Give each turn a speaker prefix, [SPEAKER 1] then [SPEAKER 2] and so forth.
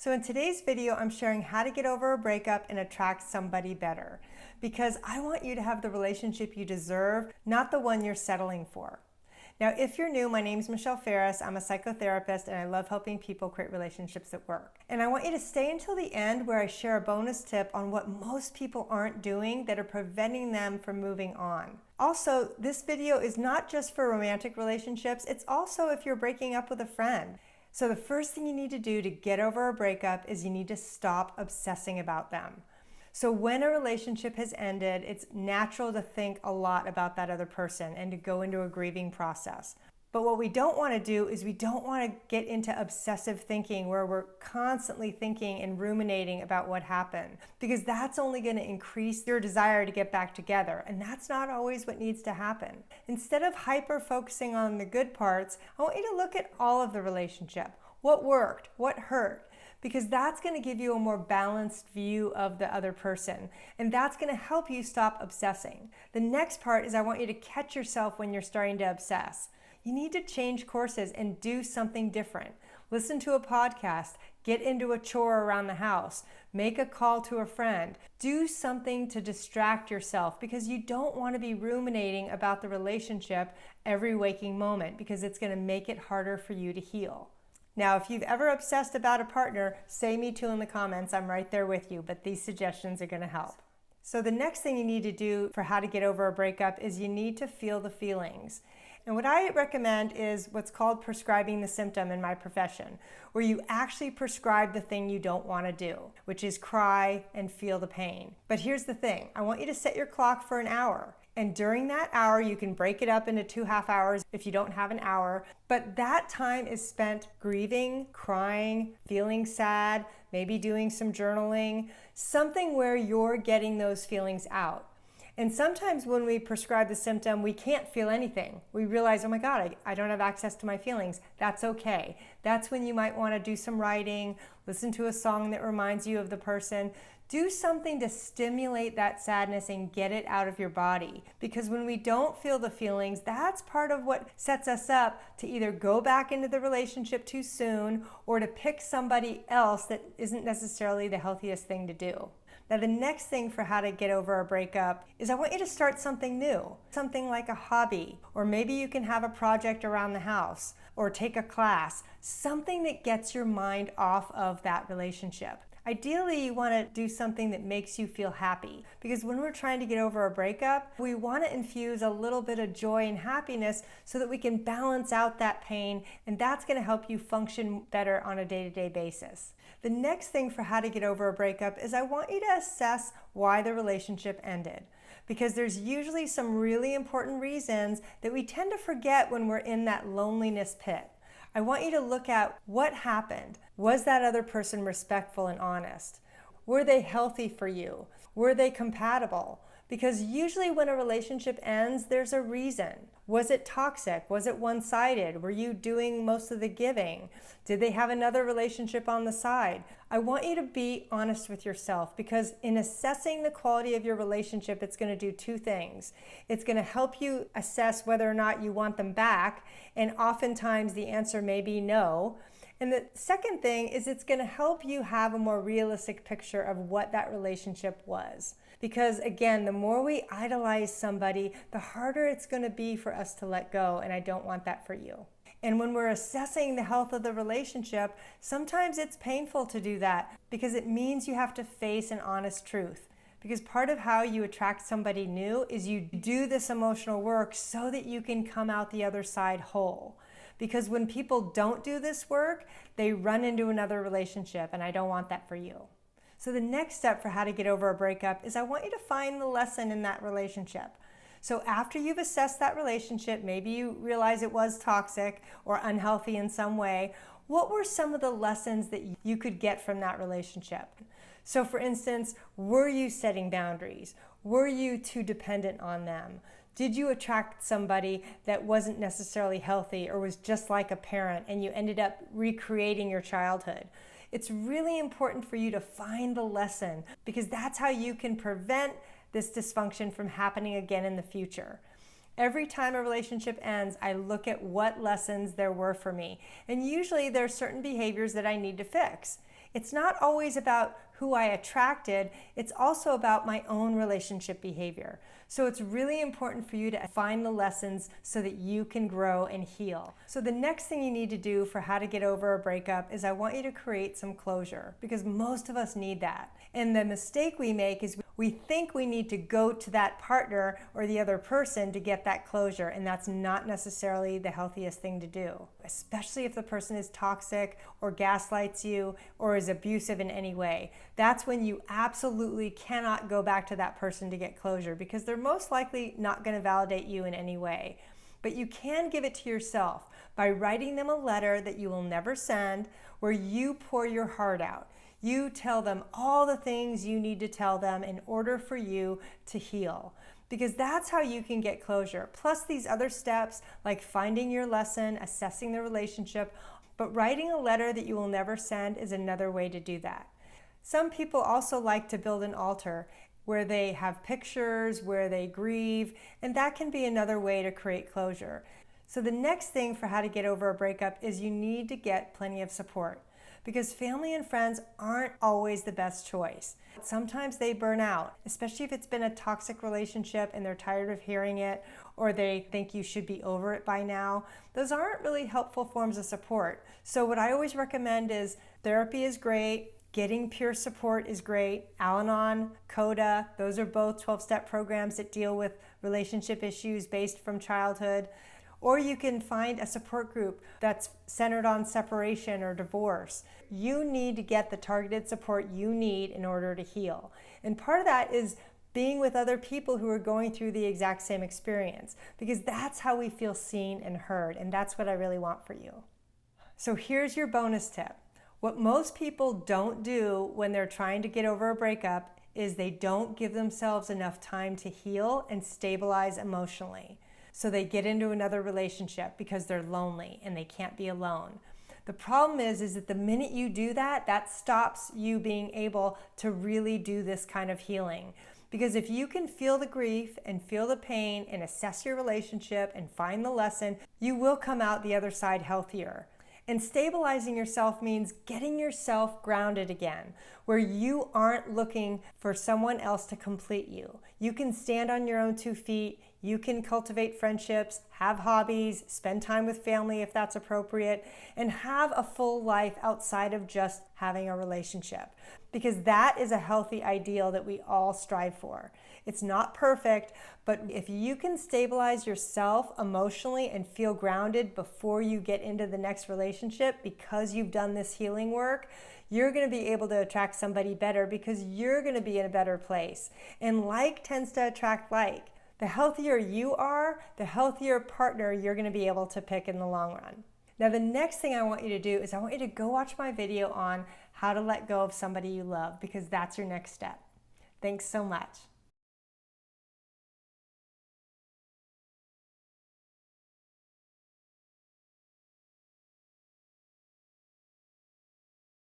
[SPEAKER 1] So in today's video, I'm sharing how to get over a breakup and attract somebody better, because I want you to have the relationship you deserve, not the one you're settling for. Now, if you're new, my name's Michelle Ferris. I'm a psychotherapist and I love helping people create relationships that work. And I want you to stay until the end where I share a bonus tip on what most people aren't doing that are preventing them from moving on. Also, this video is not just for romantic relationships, it's also if you're breaking up with a friend. So the first thing you need to do to get over a breakup is you need to stop obsessing about them. So when a relationship has ended, it's natural to think a lot about that other person and to go into a grieving process. But what we don't want to do is we don't want to get into obsessive thinking where we're constantly thinking and ruminating about what happened, because that's only going to increase your desire to get back together, and that's not always what needs to happen. Instead of hyper-focusing on the good parts, I want you to look at all of the relationship. What worked? What hurt? Because that's going to give you a more balanced view of the other person, and that's going to help you stop obsessing. The next part is I want you to catch yourself when you're starting to obsess. You need to change courses and do something different. Listen to a podcast, get into a chore around the house, make a call to a friend. Do something to distract yourself, because you don't want to be ruminating about the relationship every waking moment, because it's going to make it harder for you to heal. Now, if you've ever obsessed about a partner, say me too in the comments. I'm right there with you, but these suggestions are going to help. So the next thing you need to do for how to get over a breakup is you need to feel the feelings. And what I recommend is what's called prescribing the symptom in my profession, where you actually prescribe the thing you don't want to do, which is cry and feel the pain. But here's the thing. I want you to set your clock for an hour. And during that hour, you can break it up into 2 half hours if you don't have an hour. But that time is spent grieving, crying, feeling sad, maybe doing some journaling, something where you're getting those feelings out. And sometimes when we prescribe the symptom, we can't feel anything. We realize, oh my God, I don't have access to my feelings. That's okay. That's when you might want to do some writing, listen to a song that reminds you of the person. Do something to stimulate that sadness and get it out of your body. Because when we don't feel the feelings, that's part of what sets us up to either go back into the relationship too soon or to pick somebody else that isn't necessarily the healthiest thing to do. Now, the next thing for how to get over a breakup is I want you to start something new, something like a hobby, or maybe you can have a project around the house or take a class, something that gets your mind off of that relationship. Ideally, you want to do something that makes you feel happy, because when we're trying to get over a breakup, we want to infuse a little bit of joy and happiness so that we can balance out that pain, and that's going to help you function better on a day-to-day basis. The next thing for how to get over a breakup is I want you to assess why the relationship ended, because there's usually some really important reasons that we tend to forget when we're in that loneliness pit. I want you to look at what happened. Was that other person respectful and honest? Were they healthy for you? Were they compatible? Because usually when a relationship ends, there's a reason. Was it toxic? Was it one-sided? Were you doing most of the giving? Did they have another relationship on the side? I want you to be honest with yourself, because in assessing the quality of your relationship, it's going to do two things. It's going to help you assess whether or not you want them back, and oftentimes the answer may be no. And the second thing is it's going to help you have a more realistic picture of what that relationship was. Because again, the more we idolize somebody, the harder it's going to be for us to let go, and I don't want that for you. And when we're assessing the health of the relationship, sometimes it's painful to do that, because it means you have to face an honest truth. Because part of how you attract somebody new is you do this emotional work so that you can come out the other side whole. Because when people don't do this work, they run into another relationship, and I don't want that for you. So the next step for how to get over a breakup is I want you to find the lesson in that relationship. So after you've assessed that relationship, maybe you realize it was toxic or unhealthy in some way, what were some of the lessons that you could get from that relationship? So for instance, were you setting boundaries? Were you too dependent on them? Did you attract somebody that wasn't necessarily healthy or was just like a parent and you ended up recreating your childhood? It's really important for you to find the lesson, because that's how you can prevent this dysfunction from happening again in the future. Every time a relationship ends, I look at what lessons there were for me. And usually there are certain behaviors that I need to fix. It's not always about who I attracted, it's also about my own relationship behavior. So it's really important for you to find the lessons so that you can grow and heal. So the next thing you need to do for how to get over a breakup is I want you to create some closure, because most of us need that. And the mistake we make is we think we need to go to that partner or the other person to get that closure, and that's not necessarily the healthiest thing to do, especially if the person is toxic or gaslights you or is abusive in any way. That's when you absolutely cannot go back to that person to get closure, because they're most likely not going to validate you in any way. But you can give it to yourself by writing them a letter that you will never send, where you pour your heart out. You tell them all the things you need to tell them in order for you to heal, because that's how you can get closure. Plus these other steps like finding your lesson, assessing the relationship, but writing a letter that you will never send is another way to do that. Some people also like to build an altar where they have pictures, where they grieve, and that can be another way to create closure. So the next thing for how to get over a breakup is you need to get plenty of support, because family and friends aren't always the best choice. Sometimes they burn out, especially if it's been a toxic relationship and they're tired of hearing it, or they think you should be over it by now. Those aren't really helpful forms of support. So what I always recommend is therapy is great, getting peer support is great, Al-Anon, Coda, those are both 12-step programs that deal with relationship issues based from childhood. Or you can find a support group that's centered on separation or divorce. You need to get the targeted support you need in order to heal. And part of that is being with other people who are going through the exact same experience, because that's how we feel seen and heard, and that's what I really want for you. So here's your bonus tip. What most people don't do when they're trying to get over a breakup is they don't give themselves enough time to heal and stabilize emotionally. So they get into another relationship because they're lonely and they can't be alone. The problem is that the minute you do that, that stops you being able to really do this kind of healing. Because if you can feel the grief and feel the pain and assess your relationship and find the lesson, you will come out the other side healthier. And stabilizing yourself means getting yourself grounded again, where you aren't looking for someone else to complete you. You can stand on your own 2 feet. You can cultivate friendships, have hobbies, spend time with family if that's appropriate, and have a full life outside of just having a relationship. Because that is a healthy ideal that we all strive for. It's not perfect, but if you can stabilize yourself emotionally and feel grounded before you get into the next relationship because you've done this healing work, you're going to be able to attract somebody better because you're going to be in a better place. And like tends to attract like. The healthier you are, the healthier partner you're going to be able to pick in the long run. Now, the next thing I want you to do is I want you to go watch my video on how to let go of somebody you love, because that's your next step. Thanks so much.